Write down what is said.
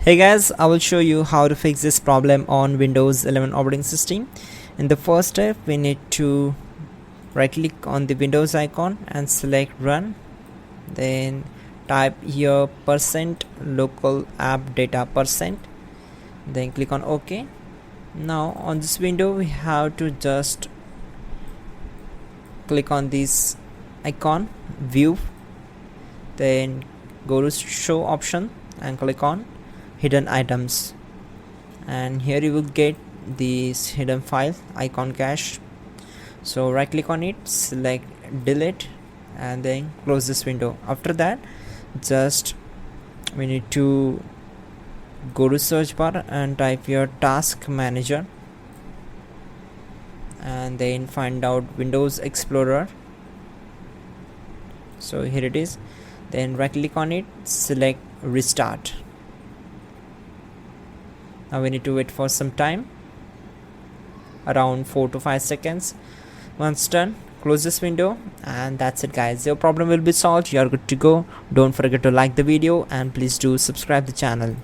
Hey guys, I will show you how to fix this problem on Windows 11 operating system. In the first step, we need to right click on the Windows icon and select run. Then type here %local app data %. Then click on OK. Now on this window we have to just click on this icon view, then go to show option and click on hidden items, and here you will get this hidden file icon cache. So right click on it, select delete, and then close this window. After that, just we need to go to search bar and type your task manager, and then find out Windows Explorer. So here it is. Then right click on it, select restart. Now we need to wait for some time, around 4 to 5 seconds. Once done, close this window, and that's it guys. Your problem will be solved. You are good to go. Don't forget to like the video and please do subscribe the channel.